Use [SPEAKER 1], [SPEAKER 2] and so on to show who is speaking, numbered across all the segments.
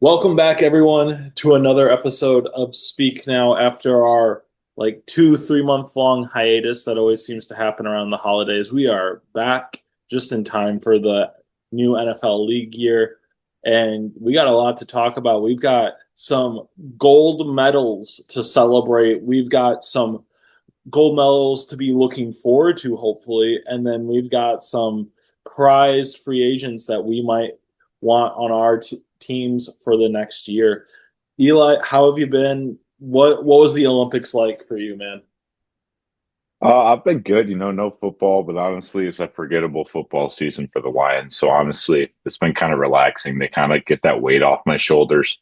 [SPEAKER 1] Welcome back, everyone, to another episode of Speak Now after our 2, 3 month long hiatus that always seems to happen around the holidays. We are back just in time for the new NFL league year, and we got a lot to talk about. We've got some gold medals to celebrate. We've got some gold medals to be looking forward to, hopefully. And then we've got some prized free agents that we might want on our teams for the next year. Eli, how have you been? What was the Olympics like for you, man?
[SPEAKER 2] I've been good, no football, but honestly, it's a forgettable football season for the Lions. So honestly, it's been kind of relaxing. They kind of get that weight off my shoulders.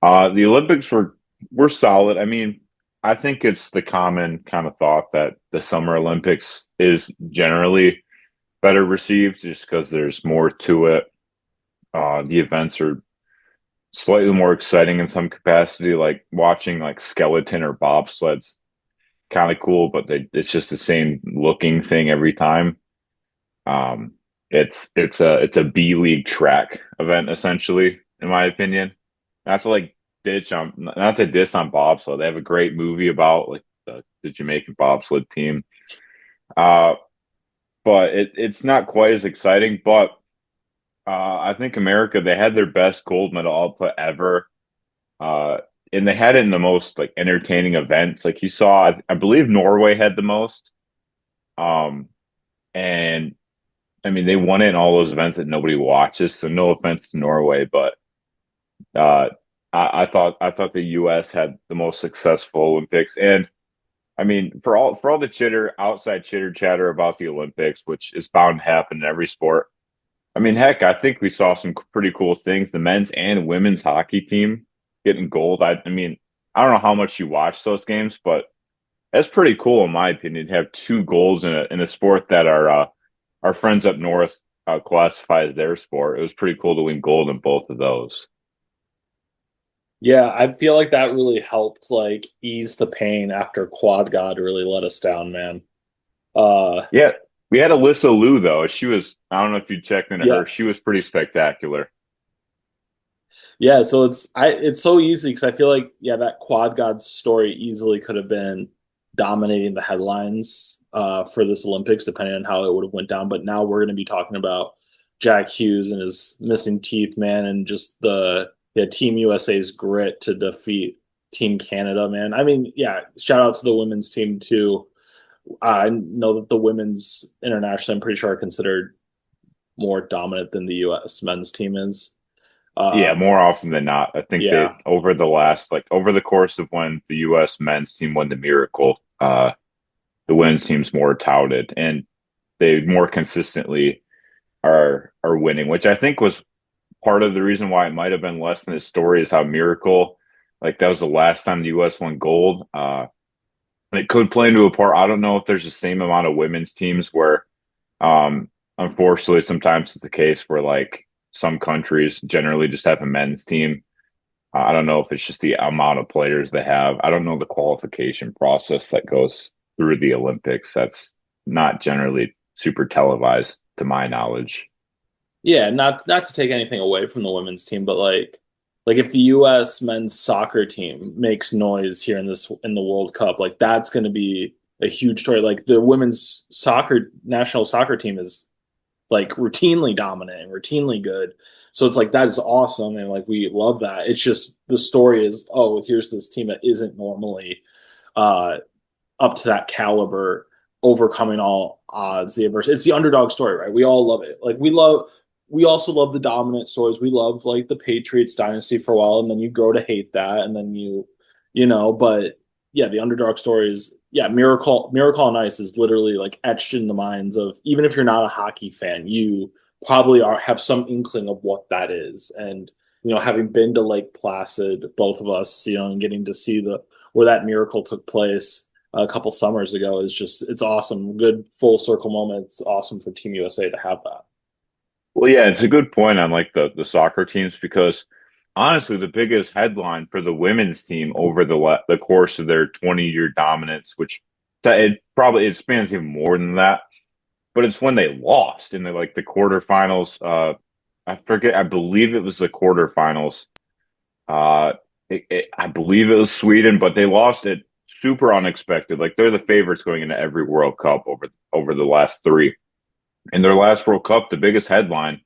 [SPEAKER 2] The Olympics were solid. I mean, I think it's the common kind of thought that the Summer Olympics is generally better received just because there's more to it. The events are slightly more exciting in some capacity, like watching like skeleton or bobsleds kind of cool, but it's just the same looking thing every time. Um, it's a B League track event essentially, in my opinion. That's like ditch on not to diss on bobsled. They have a great movie about like the Jamaican bobsled team. Uh, but it's not quite as exciting. But I think America they had their best gold medal output ever. Uh, and they had it in the most like entertaining events. Like you saw, I believe Norway had the most. Um, and I mean, they won it in all those events that nobody watches. So no offense to Norway, but uh, I thought the U.S. had the most successful Olympics. And I mean, for all the outside chitter chatter about the Olympics, which is bound to happen in every sport. I mean, heck, I think we saw some pretty cool things. The men's and women's hockey team getting gold. I mean, I don't know how much you watch those games, but that's pretty cool in my opinion to have two golds in a sport that our friends up north classify as their sport. It was pretty cool to win gold in both of those.
[SPEAKER 1] Yeah, I feel like that really helped ease the pain after Quad God really let us down, man. Uh
[SPEAKER 2] Yeah, we had Alyssa Liu though. She was I don't know if you checked into
[SPEAKER 1] yeah.
[SPEAKER 2] her. She was pretty spectacular.
[SPEAKER 1] Yeah, so it's so easy because I feel like that Quad God story easily could have been dominating the headlines for this Olympics, depending on how it would have went down. But now we're going to be talking about Jack Hughes and his missing teeth, man, and just the Team USA's grit to defeat Team Canada, man. I mean, yeah, shout out to the women's team too. I know that the women's international, I'm pretty sure, are considered more dominant than the U.S. men's team is.
[SPEAKER 2] Yeah,
[SPEAKER 1] Um,
[SPEAKER 2] more often than not. I think they
[SPEAKER 1] yeah.
[SPEAKER 2] over the course of when the US men's team won the miracle, the women's team's more touted and they more consistently are winning, which I think was part of the reason why it might have been less than his story is how Miracle, like that was the last time the U.S. won gold. And it could play into a part. I don't know if there's the same amount of women's teams where, um, unfortunately, sometimes it's the case where like some countries generally just have a men's team. I don't know if it's just the amount of players they have. I don't know the qualification process that goes through the Olympics. That's not generally super televised to my knowledge.
[SPEAKER 1] Yeah, not to take anything away from the women's team, but like if the US men's soccer team makes noise here in the World Cup, like that's going to be a huge story. Like the women's soccer national soccer team is like routinely dominating, routinely good. So it's like that is awesome and like we love that. It's just the story is, oh, here's this team that isn't normally uh up to that caliber, overcoming all odds, the adversity. It's the underdog story, right? We all love it. We also love the dominant stories. We love like the Patriots dynasty for a while, and then you grow to hate that, and then but yeah, the underdog story is Miracle on Ice is literally like etched in the minds of even if you're not a hockey fan, you probably have some inkling of what that is. And having been to Lake Placid, both of us, and getting to see the where that miracle took place a couple summers ago is just it's awesome. Good full circle moment. It's awesome for Team USA to have that.
[SPEAKER 2] Well, yeah, it's a good point on like the soccer teams because honestly, the biggest headline for the women's team over the course of their 20-year dominance, which it spans even more than that, but it's when they lost in the quarterfinals. I forget, I believe it was the quarterfinals. Uh, I believe it was Sweden, but they lost it super unexpected. Like they're the favorites going into every World Cup over the last three. In their last World Cup, the biggest headline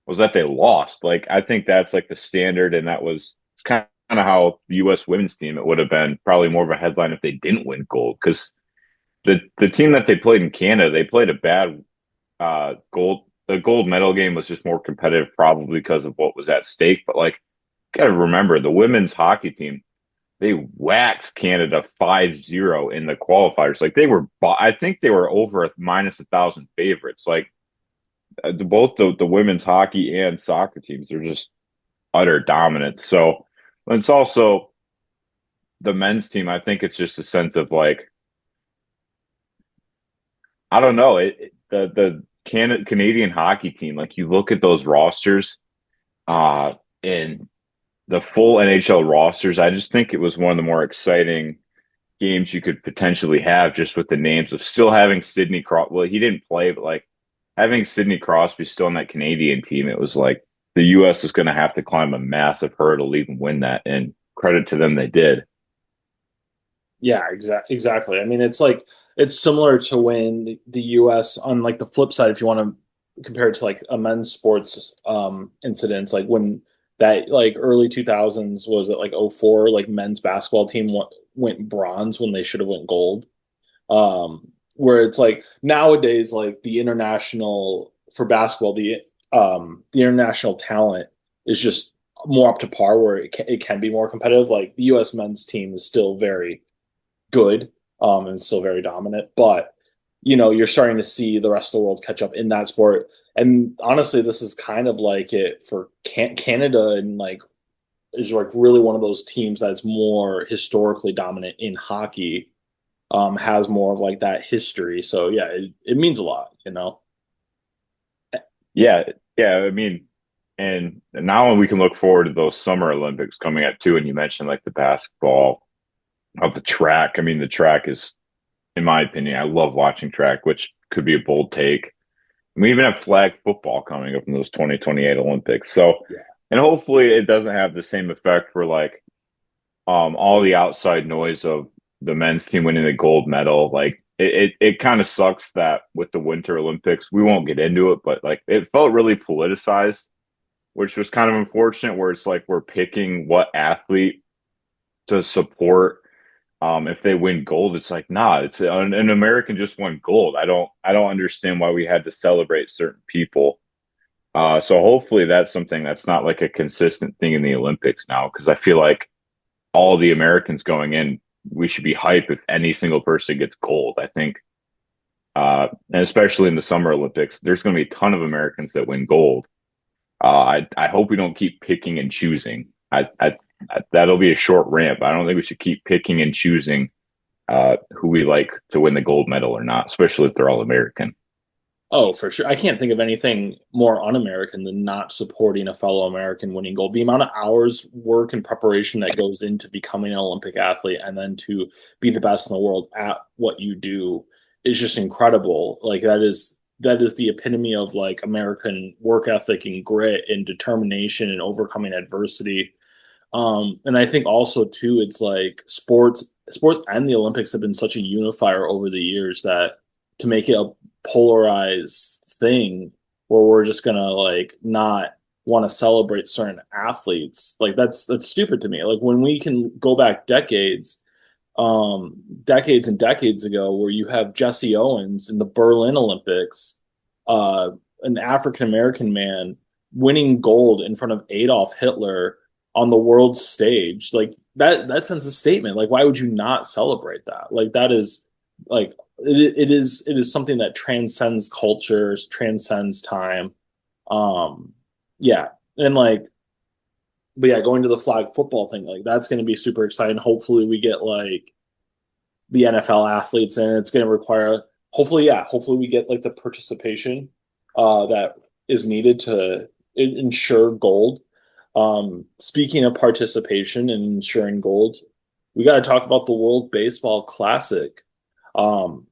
[SPEAKER 2] was that they lost. Like I think that's like the standard, and it's kind of how the U.S. women's team it would have been probably more of a headline if they didn't win gold because the team that they played in Canada they played a bad gold. The gold medal game was just more competitive, probably because of what was at stake. But like, got to remember the women's hockey team. They waxed Canada 5-0 in the qualifiers. Like they were, I think they were over minus 1,000 favorites. Like both the women's hockey and soccer teams are just utter dominance. So it's also the men's team. I think it's just a sense of like I don't know the Canadian hockey team. Like you look at those rosters, uh, and the full NHL rosters. I just think it was one of the more exciting games you could potentially have just with the names of still having Sidney Crosby. Well, he didn't play, but like having Sidney Crosby still on that Canadian team, it was like the U.S. is going to have to climb a massive hurdle to even win that. And credit to them, they did.
[SPEAKER 1] Yeah, exactly. I mean, it's like it's similar to when the US on like the flip side, if you want to compare it to like a men's sports incidents, like when that like early 2000s was it like '04, like men's basketball team went bronze when they should have went gold. Where it's like nowadays, like the international for basketball, the international talent is just more up to par where it can be more competitive. Like the US men's team is still very good and still very dominant. But you're starting to see the rest of the world catch up in that sport. And honestly, this is kind of like it for Canada and like is like really one of those teams that's more historically dominant in hockey. Has more of like that history. So yeah, it means a lot.
[SPEAKER 2] Yeah, yeah. I mean, and now we can look forward to those Summer Olympics coming up too. And you mentioned like the basketball of the track. I mean, the track is, in my opinion, I love watching track, which could be a bold take. We even have flag football coming up in those 2028 Olympics. So,
[SPEAKER 1] Yeah.
[SPEAKER 2] and hopefully it doesn't have the same effect where like all the outside noise of the men's team winning the gold medal. Like it kind of sucks that with the Winter Olympics, we won't get into it, but like it felt really politicized, which was kind of unfortunate where it's like we're picking what athlete to support if they win gold. It's like nah, it's an American just won gold. I don't understand why we had to celebrate certain people. So hopefully that's something that's not like a consistent thing in the Olympics now because I feel like all the Americans going in, we should be hyped if any single person gets gold. I think, and especially in the Summer Olympics, there's going to be a ton of Americans that win gold. I hope we don't keep picking and choosing. That'll be a short ramp. I don't think we should keep picking and choosing who we like to win the gold medal or not, especially if they're all American.
[SPEAKER 1] Oh, for sure. I can't think of anything more un-American than not supporting a fellow American winning gold. The amount of hours, work, and preparation that goes into becoming an Olympic athlete and then to be the best in the world at what you do is just incredible. Like that is the epitome of like American work ethic and grit and determination and overcoming adversity. And I think also too, it's like sports and the Olympics have been such a unifier over the years that to make it a polarized thing where we're just gonna like not want to celebrate certain athletes, like that's stupid to me. Like when we can go back decades and decades ago, where you have Jesse Owens in the Berlin Olympics, uh, an African American man winning gold in front of Adolf Hitler on the world stage. Like that sends a statement. Like why would you not celebrate that? Like that is like it is something that transcends cultures, transcends time. Um, yeah, and like, but yeah, going to the flag football thing, like that's going to be super exciting. Hopefully, we get like the NFL athletes in. It's going to require, hopefully, yeah, hopefully we get like the participation that is needed to ensure gold. Speaking of participation and ensuring gold, we got to talk about the World Baseball Classic. Um,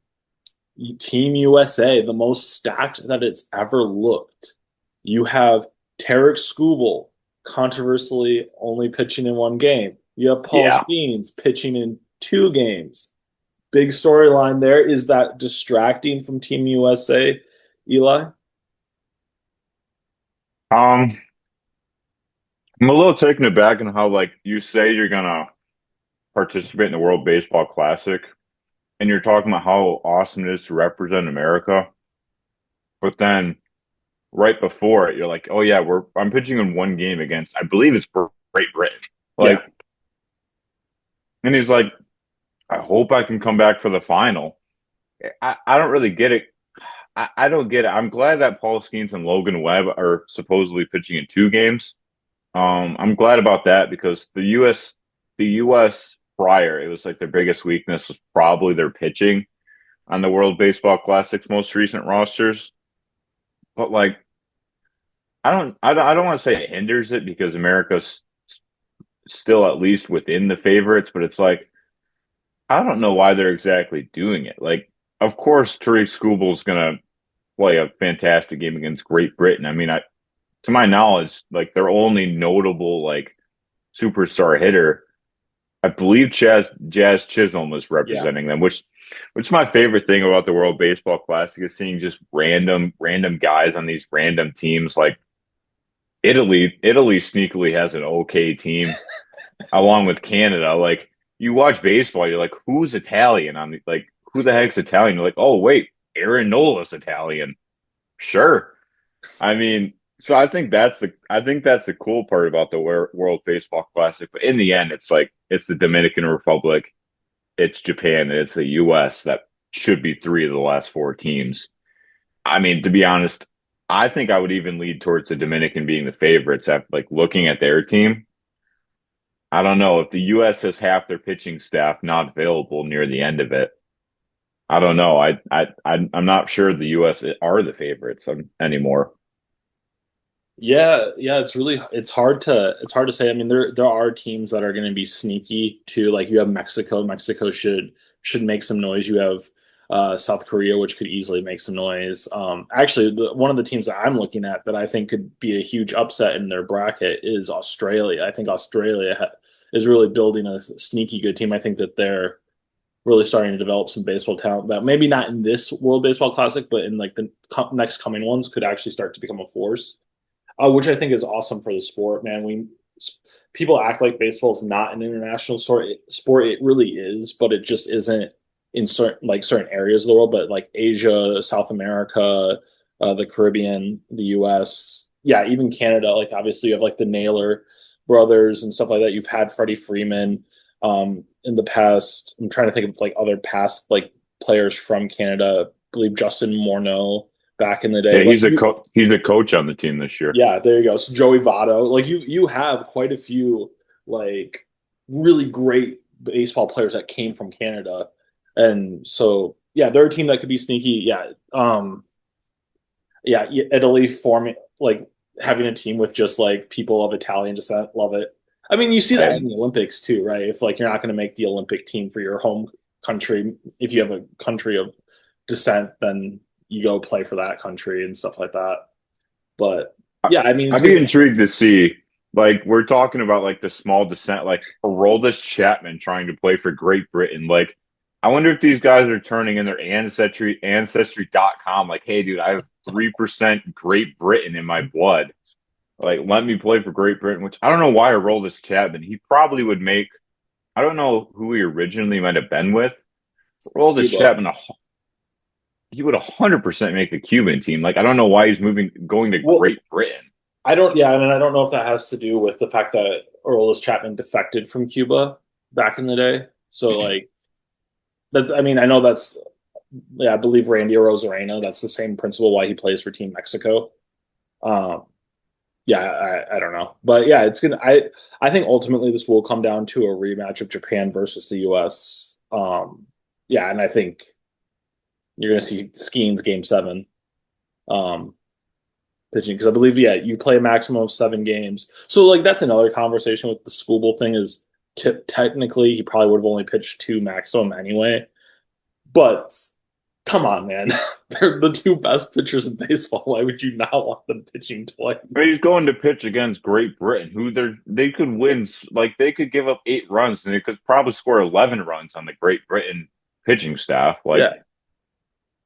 [SPEAKER 1] Team USA, the most stacked that it's ever looked. You have Tarek Skubal. controversially only pitching in one game. You have Paul
[SPEAKER 2] Yeah.
[SPEAKER 1] Skeens pitching in 2 games. Big storyline there. Is that distracting from Team USA, Eli?
[SPEAKER 2] Um, I'm a little taken aback on how like you say you're gonna participate in the World Baseball Classic, and you're talking about how awesome it is to represent America, but then right before it, you're like, oh yeah, I'm pitching in one game against I believe it's Great Britain.
[SPEAKER 1] Yeah.
[SPEAKER 2] Like, and he's like, I hope I can come back for the final. I don't really get it. I don't get it. I'm glad that Paul Skeens and Logan Webb are supposedly pitching in 2 games. I'm glad about that because the U.S. prior, it was like their biggest weakness was probably their pitching on the World Baseball Classic's most recent rosters. But like, I don't want to say it hinders it because America's still at least within the favorites, but it's like I don't know why they're exactly doing it. Like, of course, Tariq Skubal is gonna play a fantastic game against Great Britain. I mean, to my knowledge, like their only notable like superstar hitter, I believe Jazz Chisholm was
[SPEAKER 1] Yeah.
[SPEAKER 2] representing them, which is my favorite thing about the World Baseball Classic is seeing just random guys on these random teams. Like Italy sneakily has an okay team along with Canada. Like you watch baseball, you're like, who's Italian on the like who the heck's Italian? You're like, oh wait, Aaron Nola's Italian. Sure. I mean, so I think that's the cool part about the World Baseball Classic. But in the end, it's like it's the Dominican Republic, it's Japan, and it's the U.S. that should be 3 of the last 4 teams. I mean, to be honest, I think I would even lead towards the Dominican being the favorites. After like looking at their team, I don't know if the U.S. has half their pitching staff not available near the end of it. I don't know. I'm not sure the U.S. are the favorites anymore.
[SPEAKER 1] Yeah, yeah, it's hard to say. I mean, there are teams that are going to be sneaky too. Like you have Mexico. Mexico should make some noise. You have South Korea, which could easily make some noise. Actually, one of the teams that I'm looking at that I think could be a huge upset in their bracket is Australia. I think Australia is really building a sneaky good team. I think that they're really starting to develop some baseball talent that maybe not in this World Baseball Classic, but in like the next coming ones could actually start to become a force, which I think is awesome for the sport, man. People act like baseball is not an international sport. It really is, but it just isn't in certain areas of the world. But like Asia, South America, the Caribbean, the U.S., yeah, even Canada. Like obviously you have like the Naylor brothers and stuff like that. You've had Freddie Freeman in the past. I'm trying to think of like other past like players from Canada. I believe Justin Morneau back in the day.
[SPEAKER 2] Yeah,
[SPEAKER 1] Like
[SPEAKER 2] he's a coach on the team this year.
[SPEAKER 1] yeah, there you go. So Joey Votto, like you have quite a few like really great baseball players that came from Canada, and so yeah, they're a team that could be sneaky. Yeah, yeah, Italy forming like having a team with just like people of Italian descent, love it. I mean, you see that in
[SPEAKER 2] And
[SPEAKER 1] the Olympics too, right? If like you're not going to make the Olympic team for your home country, if you have a country of descent, then you go play for that country and stuff like that. But yeah, I mean, it's
[SPEAKER 2] I'd
[SPEAKER 1] gonna
[SPEAKER 2] be
[SPEAKER 1] be
[SPEAKER 2] intrigued to see, like, we're talking about like the small descent, like Aroldis Chapman trying to play for Great Britain. Like, I wonder if these guys are turning in their ancestry.com, like, hey, dude, I have 3% Great Britain in my blood. Like, let me play for Great Britain, which I don't know why Aroldis Chapman. He probably would make, I don't know who he originally might have been with. Aroldis
[SPEAKER 1] Cuba.
[SPEAKER 2] Chapman, he would 100% make the Cuban team. Like, I don't know why he's going to
[SPEAKER 1] Well,
[SPEAKER 2] Great Britain.
[SPEAKER 1] I don't. Yeah, and I don't know if that has to do with the fact that Aroldis Chapman defected from Cuba back in the day. So like that's. I mean, I know that's. Yeah, I believe Randy Rosarena. That's the same principle why he plays for Team Mexico. Um, yeah, I don't know, but yeah, it's gonna. I think ultimately this will come down to a rematch of Japan versus the U.S. Yeah, and I think you're gonna see Skeens Game 7. Um, pitching because I believe yeah you play a maximum of 7 games. So like that's another conversation with the Skubal thing is technically he probably would have only pitched 2 maximum anyway, but Come on, man. They're the two best pitchers in baseball. Why would you not want them pitching
[SPEAKER 2] I mean, he's
[SPEAKER 1] twice?
[SPEAKER 2] going to pitch against Great Britain, who they could win, like they could give up 8 runs and they could probably score 11 runs on the Great Britain pitching staff. Like
[SPEAKER 1] Yeah.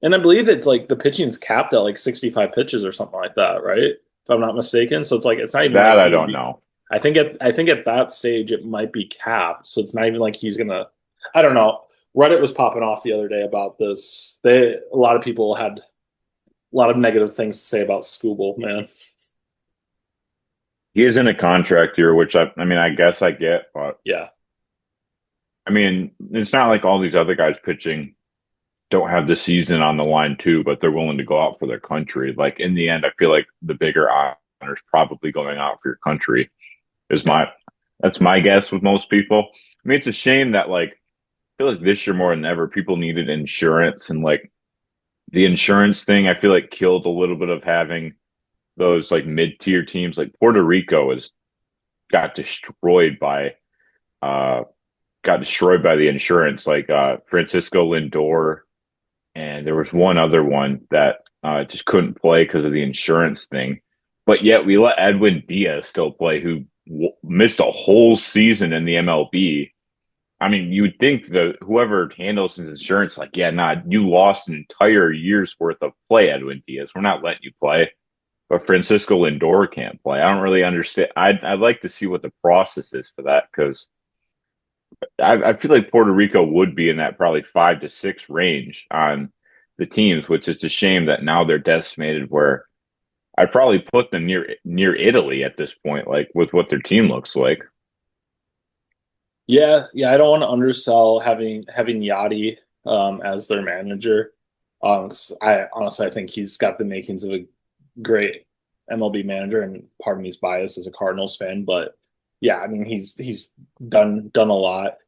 [SPEAKER 1] And I believe it's like the pitching's capped at like 65 pitches or something like that, right? If I'm not mistaken. So it's like it's not even like
[SPEAKER 2] that, I
[SPEAKER 1] he's gonna
[SPEAKER 2] don't
[SPEAKER 1] be
[SPEAKER 2] know.
[SPEAKER 1] I think at that stage it might be capped. So it's not even like he's gonna I don't know. Reddit was popping off the other day about this. A lot of people had a lot of negative things to say about Scooble, man.
[SPEAKER 2] He is in a contract year, which I mean, I guess I get, but
[SPEAKER 1] Yeah.
[SPEAKER 2] I mean, it's not like all these other guys pitching don't have the season on the line too, but they're willing to go out for their country. Like in the end, I feel like the bigger honor is probably going out for your country. Is
[SPEAKER 1] Yeah.
[SPEAKER 2] my That's my guess with most people. I mean, it's a shame that like I feel like this year more than ever, people needed insurance and like the insurance thing. I feel like killed a little bit of having those like mid tier teams. Like Puerto Rico has got destroyed by uh the insurance. Like Francisco Lindor, and there was one other one that just couldn't play because of the insurance thing. But yet we let Edwin Diaz still play, who missed a whole season in the MLB. I mean, you would think that whoever handles his insurance, like, yeah, nah, you lost an entire year's worth of play, Edwin Diaz. We're not letting you play. But Francisco Lindor can't play. I don't really understand. I'd like to see what the process is for that because I feel like Puerto Rico would be in that probably 5 to 6 range on the teams, which is a shame that now they're decimated. Where I'd probably put them near Italy at this point, like with what their team looks like.
[SPEAKER 1] Yeah, yeah, I don't want to undersell having Yachty as their manager. 'Cause I honestly I think he's got the makings of a great MLB manager, and part of me's biased as a Cardinals fan, but yeah, I mean he's done a lot.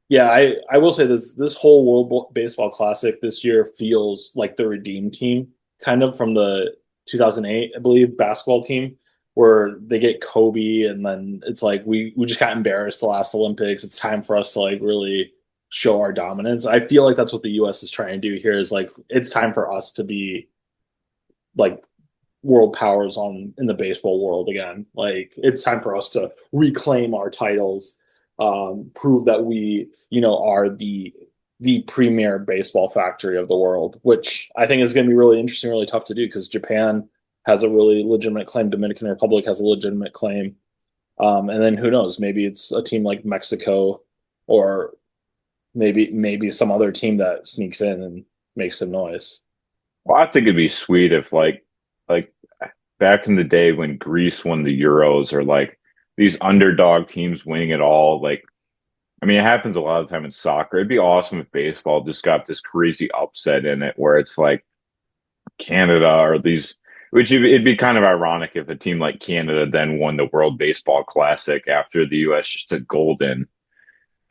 [SPEAKER 1] Yeah, I will say this whole Baseball Classic this year feels like the redeem team, kind of from the 2008, I believe, basketball team where they get Kobe, and then it's like we just got embarrassed the last Olympics. It's time for us to like really show our dominance. I feel like that's what the US is trying to do here is like it's time for us to be like world powers on in the baseball world again. Like it's time for us to reclaim our titles, prove that we, are the premier baseball factory of the world, which I think is going to be really interesting, really tough to do because Japan has a really legitimate claim, Dominican Republic has a legitimate claim, and then who knows? Maybe it's a team like Mexico, or maybe some other team that sneaks in and makes some noise.
[SPEAKER 2] Well, I think it'd be sweet if like back in the day when Greece won the Euros, or like these underdog teams winning it all. Like, I mean, it happens a lot of the time in soccer. It'd be awesome if baseball just got this crazy upset in it where it's like Canada or these, which it'd be kind of ironic if a team like Canada then won the World Baseball Classic after the U.S. just took gold in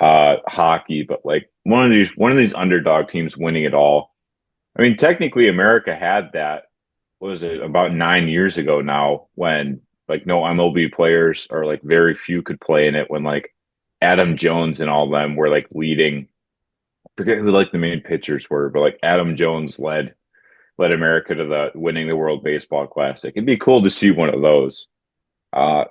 [SPEAKER 2] hockey. But like one of these underdog teams winning it all. I mean, technically, America had that. What was it, about 9 years ago now, when like no MLB players, or like very few, could play in it, when like Adam Jones and all them were like leading. I forget who like the main pitchers were, but like Adam Jones led America to the winning the World Baseball Classic. It'd be cool to see one of those. Uh,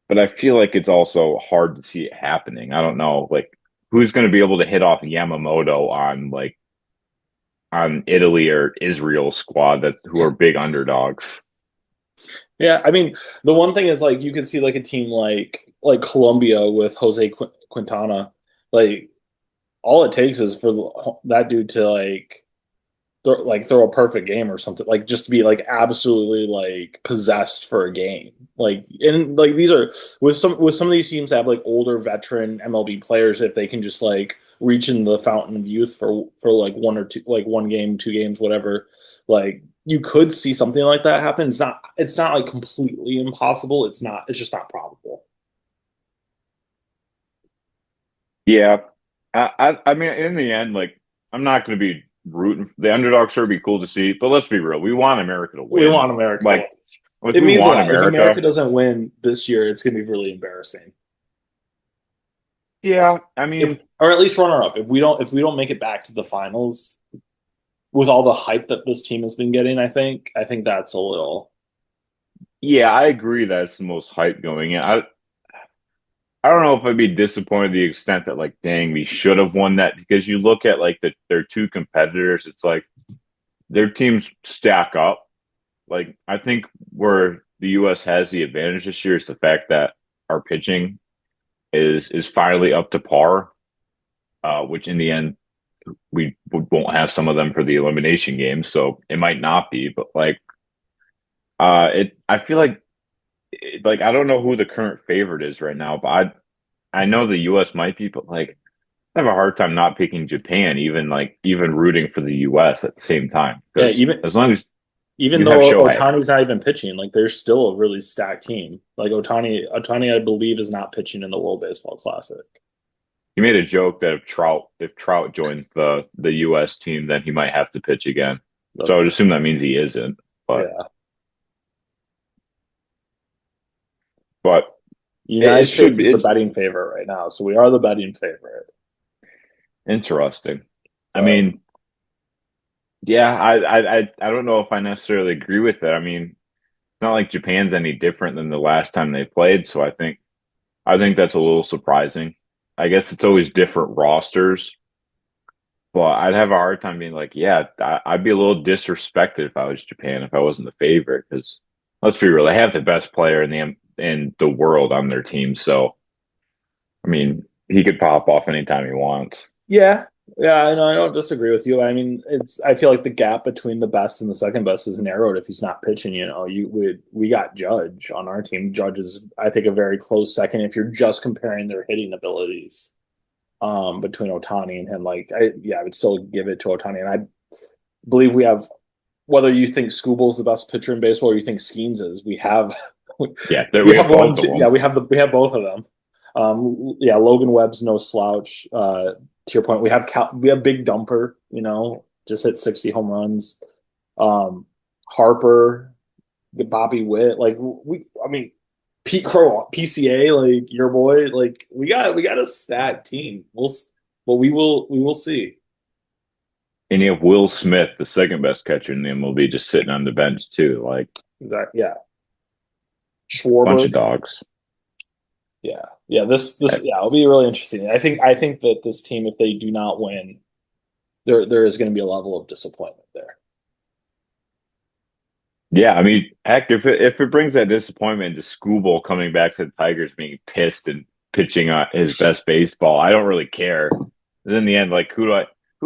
[SPEAKER 2] but I feel like it's also hard to see it happening. I don't know, like who's going to be able to hit off Yamamoto on Italy or Israel squad that who are big underdogs.
[SPEAKER 1] Yeah, I mean, the one thing is like you could see like a team like Colombia with Jose Quintana. Like all it takes is for that dude to throw a perfect game or something, like just to be like absolutely like possessed for a game. Like and like these are with some of these teams that have like older veteran MLB players, if they can just like reach in the fountain of youth for like one or two, like one game, 2 games, whatever, like you could see something like that happen. It's not like completely impossible. It's just not probable.
[SPEAKER 2] Yeah, I mean, in the end, like I'm not going to be rooting. The underdog sure be cool to see, but let's be real. We want America to
[SPEAKER 1] We
[SPEAKER 2] win.
[SPEAKER 1] want America to win.
[SPEAKER 2] Like, if
[SPEAKER 1] It
[SPEAKER 2] we
[SPEAKER 1] means a
[SPEAKER 2] want
[SPEAKER 1] lot. If America
[SPEAKER 2] America,
[SPEAKER 1] doesn't win this year, it's gonna be really embarrassing.
[SPEAKER 2] yeah. I
[SPEAKER 1] If
[SPEAKER 2] mean,
[SPEAKER 1] or at least runner up. If we don't make it back to the finals, with all the hype that this team has been getting, I think that's a little.
[SPEAKER 2] Yeah, I agree that it's the most hype going in. I don't know if I'd be disappointed to the extent that like, dang, we should have won that because you look at like their two competitors, it's like their teams stack up. Like I think where the US has the advantage this year is the fact that our pitching is finally up to par, which in the end we won't have some of them for the elimination game, so it might not be, but like it I feel like I don't know who the current favorite is right now, but I know the US might be, but like I have a hard time not picking Japan, even rooting for the US at the same time.
[SPEAKER 1] Yeah,
[SPEAKER 2] Because as long as
[SPEAKER 1] even
[SPEAKER 2] you have
[SPEAKER 1] though
[SPEAKER 2] Shohei,
[SPEAKER 1] Otani's not even pitching, like they're still a really stacked team. Like Otani, I believe, is not pitching in the World Baseball Classic.
[SPEAKER 2] he made a joke that if Trout joins the US team, then he might have to pitch again. So I
[SPEAKER 1] That's
[SPEAKER 2] would assume that means he isn't. But
[SPEAKER 1] yeah.
[SPEAKER 2] but it
[SPEAKER 1] United
[SPEAKER 2] should
[SPEAKER 1] States
[SPEAKER 2] be
[SPEAKER 1] is the
[SPEAKER 2] it's
[SPEAKER 1] betting favorite right now, so we are the betting favorite.
[SPEAKER 2] interesting. I
[SPEAKER 1] But
[SPEAKER 2] mean, yeah, I don't know if I necessarily agree with it. I mean, it's not like Japan's any different than the last time they played, so I think that's a little surprising. I guess it's always different rosters, but I'd have a hard time being like, yeah, I'd be a little disrespected if I was Japan if I wasn't the favorite. Because let's be real, they have the best player in the world on their team. So I mean, he could pop off anytime he wants.
[SPEAKER 1] yeah, yeah, I don't disagree with you. I mean, I feel like the gap between the best and the second best is narrowed if he's not pitching. We got Judge on our team. Judge is, I think, a very close second if you're just comparing their hitting abilities. Between Otani and him, I would still give it to Otani, and I believe we have. Whether you think Skubal's the best pitcher in baseball or you think Skeens is, we have
[SPEAKER 2] Yeah,
[SPEAKER 1] we
[SPEAKER 2] we
[SPEAKER 1] have
[SPEAKER 2] have
[SPEAKER 1] one.
[SPEAKER 2] both of
[SPEAKER 1] Yeah,
[SPEAKER 2] them.
[SPEAKER 1] we have both of them. Yeah, Logan Webb's no slouch. To your point, we have Big Dumper. Just hit 60 home runs. Harper, Bobby Witt. I mean, Pete Crow, PCA, like your boy. Like we got a stacked team. But we will see.
[SPEAKER 2] And you have Will Smith, the second best catcher in the MLB, just sitting on the bench too, like
[SPEAKER 1] Yeah,
[SPEAKER 2] bunch
[SPEAKER 1] Schwarber.
[SPEAKER 2] of dogs.
[SPEAKER 1] Yeah, yeah. Yeah, it'll be really interesting. I think that this team, if they do not win, there is going to be a level of disappointment there.
[SPEAKER 2] Yeah, I mean, heck, if it brings that disappointment to Skubal coming back to the Tigers being pissed and pitching his best baseball, I don't really care. 'Cause in the end, like who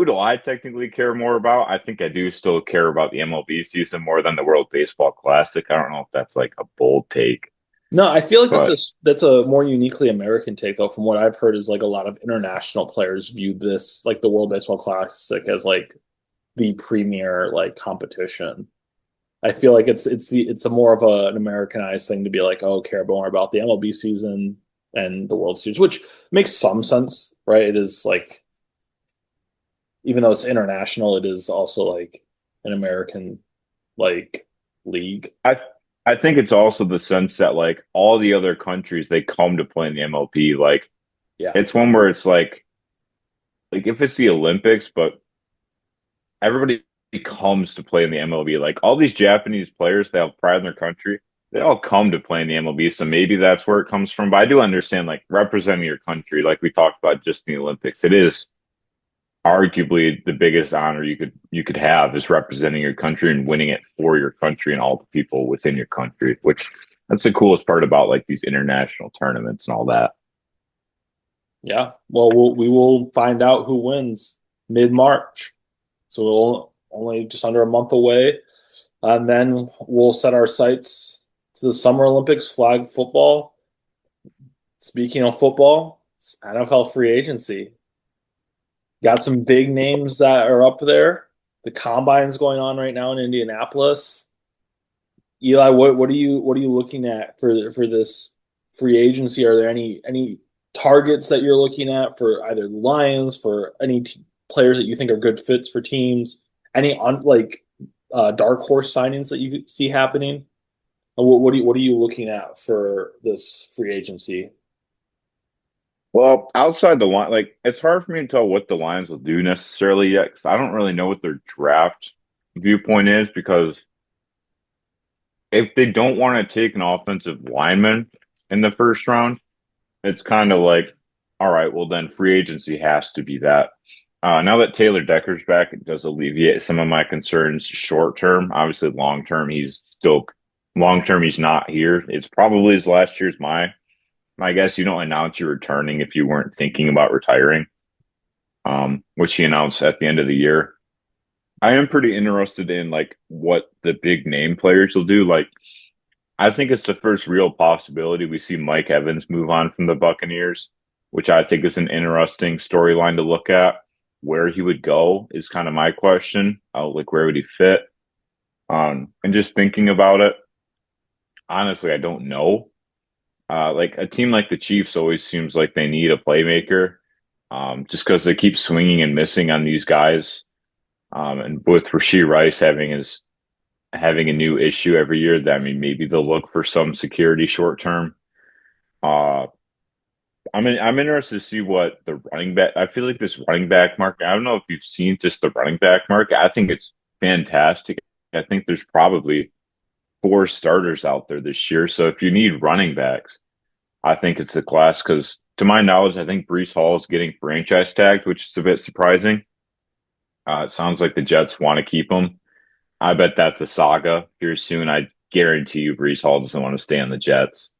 [SPEAKER 2] do I technically care more about? I think I do still care about the MLB season more than the World Baseball Classic. I don't know if that's like a bold take,
[SPEAKER 1] No, I feel like
[SPEAKER 2] but
[SPEAKER 1] that's a more uniquely American take though. From what I've heard, is like a lot of international players view this like the World Baseball Classic as like the premier like competition. I feel like it's a more of an Americanized thing to be like, oh, care more about the MLB season and the World Series, which makes some sense, right? It is like even though it's international, it is also like an American like league.
[SPEAKER 2] I I think it's also the sense that like all the other countries they come to play in the MLB. Like
[SPEAKER 1] Yeah.
[SPEAKER 2] it's one where it's like if it's the Olympics, but everybody comes to play in the MLB. Like all these Japanese players, they have pride in their country. They all come to play in the MLB, so maybe that's where it comes from. But I do understand like representing your country, like we talked about just in the Olympics. It is arguably the biggest honor you could have is representing your country and winning it for your country and all the people within your country, which that's the coolest part about like these international tournaments and all that.
[SPEAKER 1] Yeah. Well, we will find out who wins mid-March. So we'll only just under a month away. And then we'll set our sights to the Summer Olympics, flag football. Speaking of football, it's NFL free agency. Got some big names that are up there. The combine's going on right now in Indianapolis. Eli, what are you looking at for this free agency? Are there any targets that you're looking at for either the Lions, for any players that you think are good fits for teams? Any dark horse signings that you see happening? What are you looking at for this free agency?
[SPEAKER 2] Well, outside the line, like it's hard for me to tell what the Lions will do necessarily yet because I don't really know what their draft viewpoint is. Because if they don't want to take an offensive lineman in the first round, it's kind of like, all right, well then free agency has to be that. Now that Taylor Decker's back, it does alleviate some of my concerns short term. Obviously, long term he's not here. It's probably his last year's my guess. You don't announce you're returning if you weren't thinking about retiring, which he announced at the end of the year. I am pretty interested in like what the big name players will do. Like I think it's the first real possibility we see Mike Evans move on from the Buccaneers, which I think is an interesting storyline to look at. Where he would go is kind of my question. Like where would he fit? And just thinking about it, honestly, I don't know. Like a team like the Chiefs always seems like they need a playmaker, just because they keep swinging and missing on these guys. And with Rashee Rice having a new issue every year, that I mean maybe they'll look for some security short term. Uh, I'm interested to see what the running back. I feel like this running back market. I don't know if you've seen just the running back market. I think it's fantastic. I think there's probably four starters out there this year. So if you need running backs, I think it's a class because, to my knowledge, I think Brees Hall is getting franchise tagged, which is a bit surprising. It sounds like the Jets want to keep him. I bet that's a saga here soon. I guarantee you, Brees Hall doesn't want to stay on the Jets.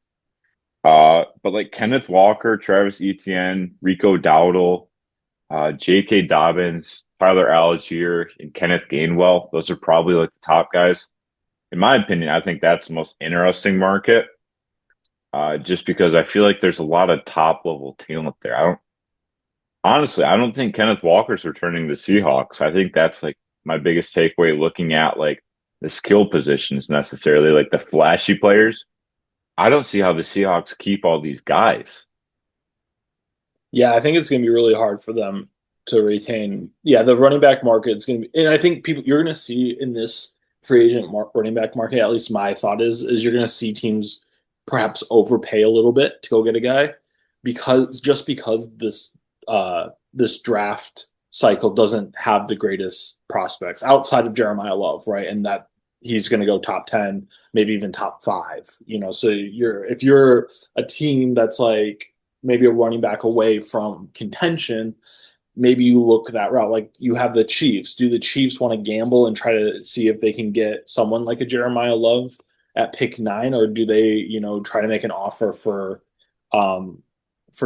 [SPEAKER 2] But like Kenneth Walker, Travis Etienne, Rico Dowdle, J.K. Dobbins, Tyler Algier, and Kenneth Gainwell, those are probably like the top guys. In my opinion, I think that's the most interesting market. Just because I feel like there's a lot of top level talent there. I don't think Kenneth Walker's returning to the Seahawks. I think that's like my biggest takeaway looking at like the skill positions necessarily, like the flashy players. I don't see how the Seahawks keep all these guys.
[SPEAKER 1] Yeah, I think it's going to be really hard for them to retain. Yeah, the running back market is going to be, and I think people you're going to see in this free agent running back market. At least my thought is you're going to see teams perhaps overpay a little bit to go get a guy because this draft cycle doesn't have the greatest prospects outside of Jeremiah Love, right? And that he's going to go top 10, maybe even top 5. So if you're a team that's like maybe a running back away from contention, maybe you look that route. Like you have the Chiefs. Do the Chiefs want to gamble and try to see if they can get someone like a Jeremiah Love at pick 9, or do they, try to make an offer for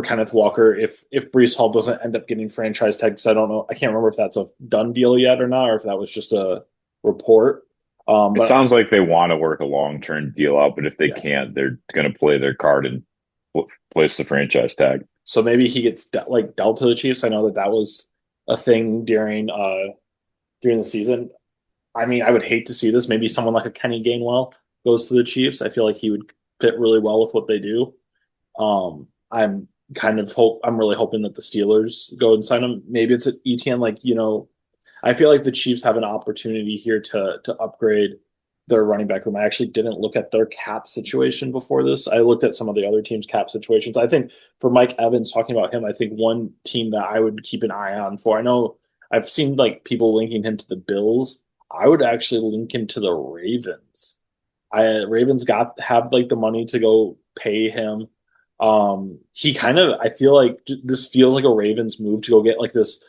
[SPEAKER 1] Kenneth Walker if Brees Hall doesn't end up getting franchise tag? Because I don't know, I can't remember if that's a done deal yet or not, or if that was just a report.
[SPEAKER 2] It
[SPEAKER 1] But
[SPEAKER 2] sounds like they want to work a long term deal out, but if they
[SPEAKER 1] yeah,
[SPEAKER 2] can't, they're going to play their card and place the franchise tag.
[SPEAKER 1] so maybe he gets dealt to the Chiefs. I know that was a thing during the season. I mean, I would hate to see this. Maybe someone like a Kenny Gainwell goes to the Chiefs. I feel like he would fit really well with what they do. I'm I'm really hoping that the Steelers go and sign him. Maybe it's at ETN. I feel like the Chiefs have an opportunity here to upgrade their running back room. I actually didn't look at their cap situation before this. I looked at some of the other teams' cap situations. I think for Mike Evans, talking about him, I think one team that I would keep an eye on for. I know I've seen like people linking him to the Bills. I would actually link him to the Ravens. Ravens have like the money to go pay him. He kind of I feel like this feels like a Ravens move to go get like this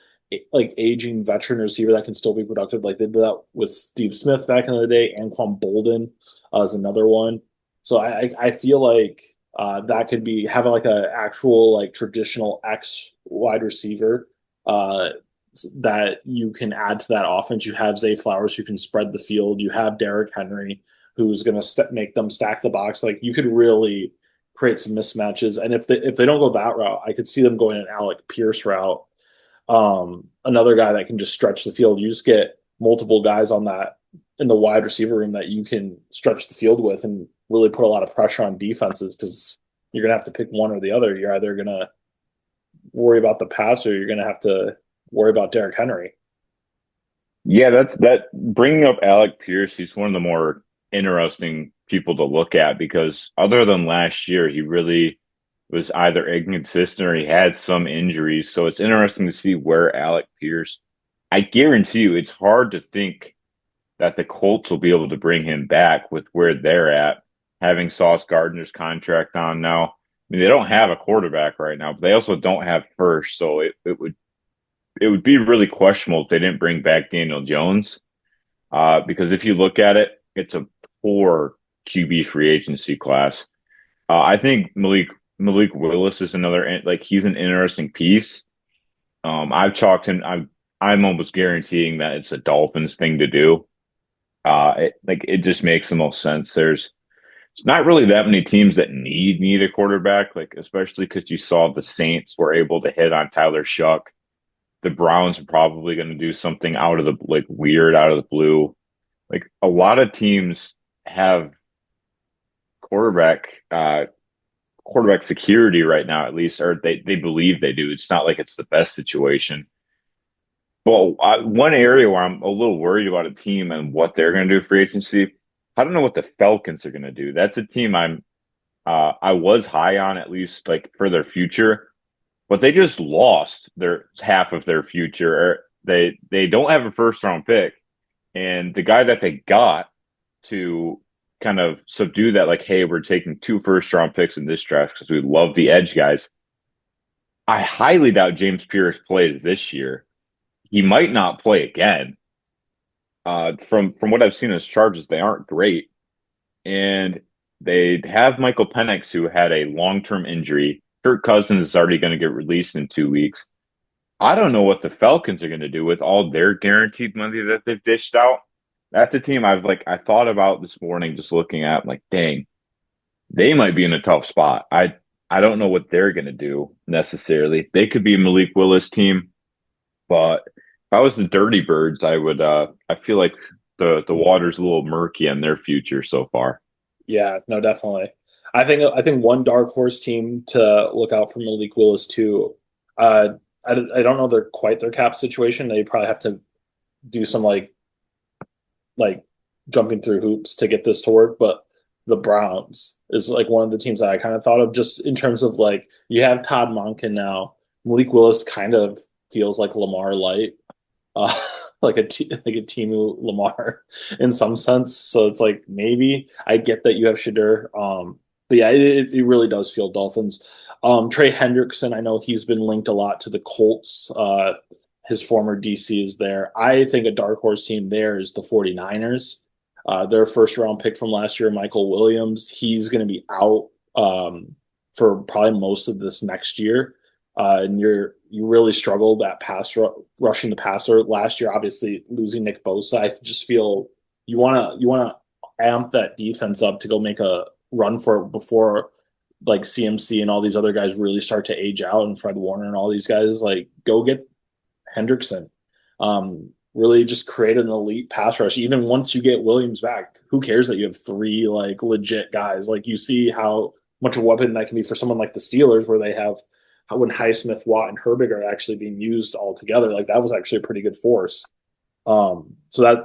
[SPEAKER 1] like aging veteran receiver that can still be productive. Like they did that with Steve Smith back in the day. Anquan Bolden is another one. So I feel like that could be having like a actual like traditional X wide receiver uh, that you can add to that offense. You have Zay Flowers who can spread the field. You have Derrick Henry who's going to make them stack the box. Like you could really create some mismatches. And if they don't go that route, I could see them going an Alec Pierce route, another guy that can just stretch the field. You just get multiple guys on that in the wide receiver room that you can stretch the field with and really put a lot of pressure on defenses because you're going to have to pick one or the other. You're either going to worry about the pass or you're going to have to worry about Derrick Henry.
[SPEAKER 2] Yeah, that bringing up Alec Pierce, he's one of the more interesting people to look at because other than last year, he really was either inconsistent or he had some injuries. So it's interesting to see where Alec Pierce. I guarantee you, it's hard to think that the Colts will be able to bring him back with where they're at, having Sauce Gardner's contract on now. I mean, they don't have a quarterback right now, but they also don't have first, so it would be really questionable if they didn't bring back Daniel Jones. Because if you look at it, it's a poor QB free agency class. I think Malik Willis is another like he's an interesting piece. I've chalked him. I'm almost guaranteeing that it's a Dolphins thing to do. It just makes the most sense. There's not really that many teams that need a quarterback, like especially because you saw the Saints were able to hit on Tyler Shuck. The Browns are probably going to do something out of the like weird out of the blue. Like a lot of teams have quarterback quarterback security right now, at least, or they believe they do. It's not like it's the best situation. But one area where I'm a little worried about a team and what they're going to do for agency, I don't know what the Falcons are going to do. That's a team I was high on at least like for their future, but they just lost their half of their future. They don't have a first round pick, and the guy that they got to kind of subdue that, like, hey, we're taking two first round picks in this draft because we love the edge guys. I highly doubt James Pierce plays this year. He might not play again. From what I've seen as charges, they aren't great, and they have Michael Penix who had a long term injury. Kirk Cousins is already going to get released in 2 weeks. I don't know what the Falcons are going to do with all their guaranteed money that they've dished out. That's a team I thought about this morning, just looking at like, dang, they might be in a tough spot. I don't know what they're going to do necessarily. They could be a Malik Willis team, but if I was the Dirty Birds, I feel like the water's a little murky on their future so far.
[SPEAKER 1] Yeah, no, definitely. I think one dark horse team to look out for Malik Willis too. I don't know their cap situation. They probably have to do some like jumping through hoops to get this to work. But the Browns is like one of the teams that I kind of thought of just in terms of like you have Todd Monken now. Malik Willis kind of feels like Lamar light, uh, like like a Timu Lamar in some sense. So it's like maybe I get that you have Shadur, but yeah, it really does feel Dolphins. Trey Hendrickson, I know he's been linked a lot to the Colts. His former DC is there. I think a dark horse team there is the 49ers. Their first round pick from last year, Michael Williams, he's going to be out for probably most of this next year. And you really struggled at rushing the passer last year. Obviously, losing Nick Bosa, I just feel you want to amp that defense up to go make a run for it before like CMC and all these other guys really start to age out, and Fred Warner and all these guys like go get Hendrickson. Really just create an elite pass rush. Even once you get Williams back, who cares that you have three like legit guys? Like you see how much of a weapon that can be for someone like the Steelers, where they have when Highsmith, Watt, and Herbig are actually being used all together. Like that was actually a pretty good force. So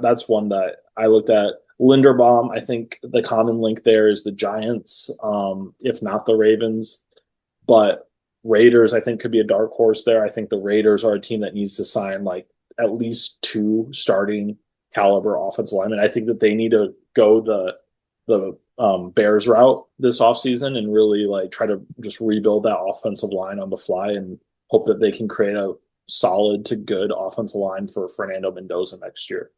[SPEAKER 1] that's one that I looked at. Linderbaum, I think the common link there is the Giants, if not the Ravens. But Raiders, I think, could be a dark horse there. I think the Raiders are a team that needs to sign like at least two starting caliber offensive linemen. I think that they need to go the Bears route this offseason and really like try to just rebuild that offensive line on the fly and hope that they can create a solid to good offensive line for Fernando Mendoza next year.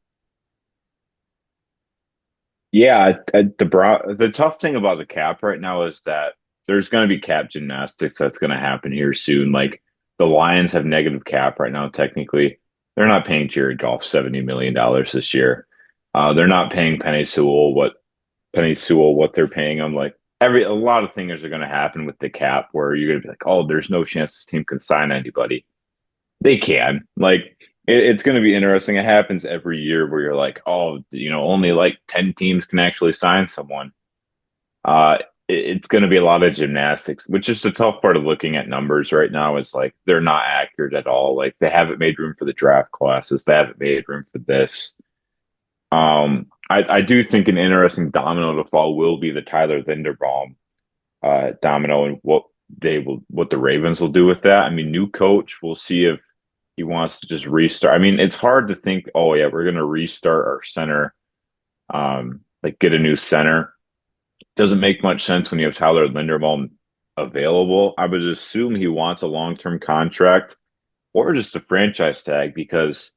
[SPEAKER 2] Yeah, the tough thing about the cap right now is that there's going to be cap gymnastics that's going to happen here soon. Like the Lions have negative cap right now. Technically, they're not paying Jared Goff $70 million this year. They're not paying Penny Sewell what they're paying him. Like a lot of things are going to happen with the cap where you're going to be like, oh, there's no chance this team can sign anybody. They can. Like it's going to be interesting. It happens every year where you're like, oh, only like 10 teams can actually sign someone. It's going to be a lot of gymnastics, which is the tough part of looking at numbers right now. Is like they're not accurate at all. Like they haven't made room for the draft classes. They haven't made room for this. I do think an interesting domino to fall will be the Tyler Linderbaum domino and what the Ravens will do with that. I mean, new coach, we'll see if he wants to just restart. I mean, it's hard to think, oh yeah, we're gonna restart our center, like get a new center. Doesn't make much sense when you have Tyler Linderbaum available. I would assume he wants a long-term contract or just a franchise tag because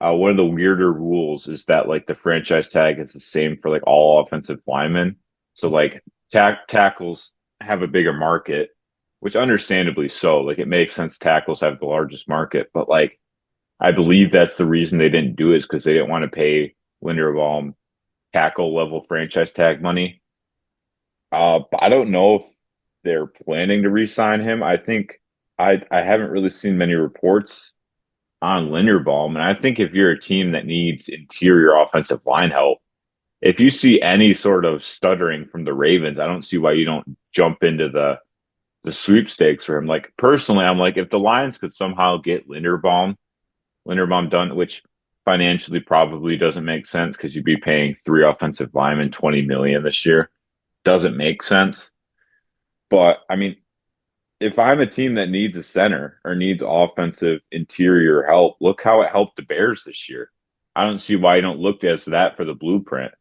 [SPEAKER 2] one of the weirder rules is that like the franchise tag is the same for like all offensive linemen. So like tackles have a bigger market, which understandably so. Like it makes sense tackles have the largest market, but like I believe that's the reason they didn't do it is because they didn't want to pay Linderbaum tackle level franchise tag money. But I don't know if they're planning to re-sign him. I think I haven't really seen many reports on Linderbaum, and I think if you're a team that needs interior offensive line help, if you see any sort of stuttering from the Ravens, I don't see why you don't jump into the sweepstakes for him. Like personally, I'm like if the Lions could somehow get Linderbaum done, which financially probably doesn't make sense because you'd be paying three offensive linemen 20 million this year. Doesn't make sense. But I mean, if I'm a team that needs a center or needs offensive interior help, look how it helped the Bears this year. I don't see why you don't look at that for the blueprint,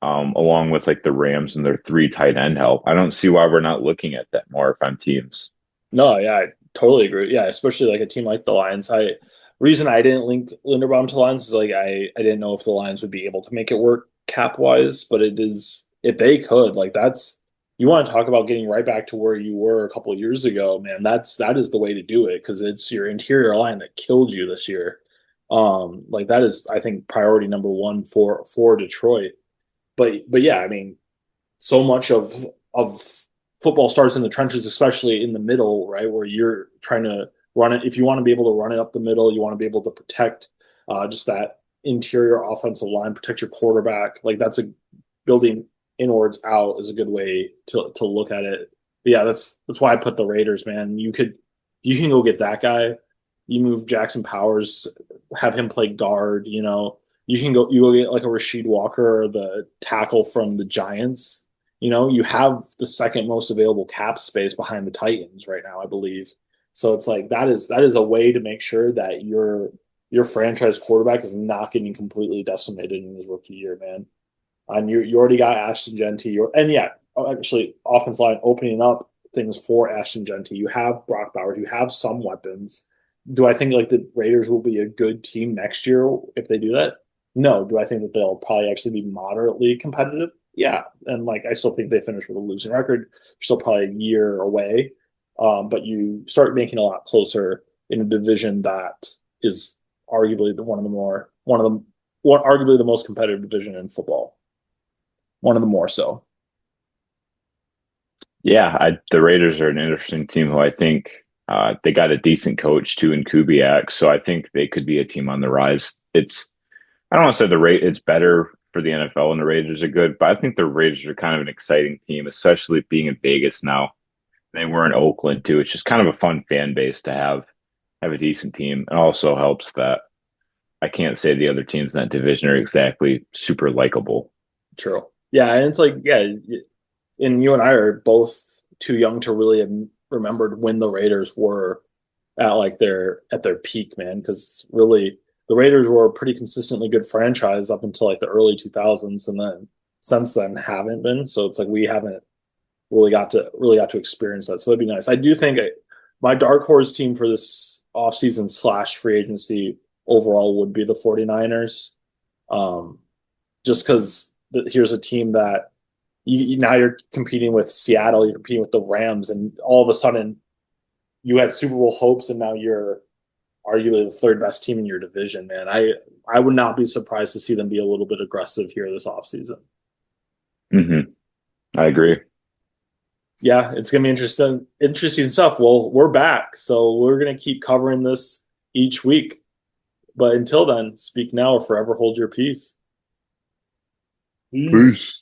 [SPEAKER 2] along with like the Rams and their three tight end help. I don't see why we're not looking at that more if I'm teams.
[SPEAKER 1] No, yeah, I totally agree. Yeah, especially like a team like the Lions. Reason I didn't link Linderbaum to Lions is like I didn't know if the Lions would be able to make it work cap wise, but it is if they could, like that's you want to talk about getting right back to where you were a couple of years ago, man. That is the way to do it because it's your interior line that killed you this year. Like that is I think priority number one for Detroit. But yeah, I mean, so much of football starts in the trenches, especially in the middle, right, where you're trying to run it. If you want to be able to run it up the middle, you want to be able to protect just that interior offensive line, protect your quarterback. Like that's a building inwards out is a good way to look at it. But yeah, that's why I put the Raiders, man. You can go get that guy. You move Jackson Powers, have him play guard. You go get like a Rasheed Walker or the tackle from the Giants. You have the second most available cap space behind the Titans right now, I believe. So it's like that is a way to make sure that your franchise quarterback is not getting completely decimated in his rookie year, man. And you already got Ashton Genty, and yeah, actually, offense line opening up things for Ashton Genty. You have Brock Bowers, you have some weapons. Do I think like the Raiders will be a good team next year if they do that? No. Do I think that they'll probably actually be moderately competitive? Yeah, and like I still think they finish with a losing record. Still probably a year away, but you start making a lot closer in a division that is arguably arguably the most competitive division in football. One of the more so.
[SPEAKER 2] Yeah, the Raiders are an interesting team who I think they got a decent coach too in Kubiak, so I think they could be a team on the rise. I don't want to say it's better for the NFL and the Raiders are good, but I think the Raiders are kind of an exciting team, especially being in Vegas now. They were in Oakland too. It's just kind of a fun fan base to have a decent team. It also helps that I can't say the other teams in that division are exactly super likable.
[SPEAKER 1] True. Yeah, and it's like yeah, and you and I are both too young to really have remembered when the Raiders were at their peak, man. Because really, the Raiders were a pretty consistently good franchise up until like the early 2000s, and then since then haven't been. So it's like we haven't really got to experience that. So that'd be nice. I do think my dark horse team for this offseason slash free agency overall would be the 49ers. Just because here's a team that now you're competing with Seattle, you're competing with the Rams, and all of a sudden you had Super Bowl hopes, and now you're arguably the third best team in your division, man. I would not be surprised to see them be a little bit aggressive here this offseason.
[SPEAKER 2] Mm-hmm. I agree.
[SPEAKER 1] Yeah, it's gonna be interesting stuff. Well, we're back, so we're gonna keep covering this each week. But until then, speak now or forever hold your peace. Peace.
[SPEAKER 2] Peace.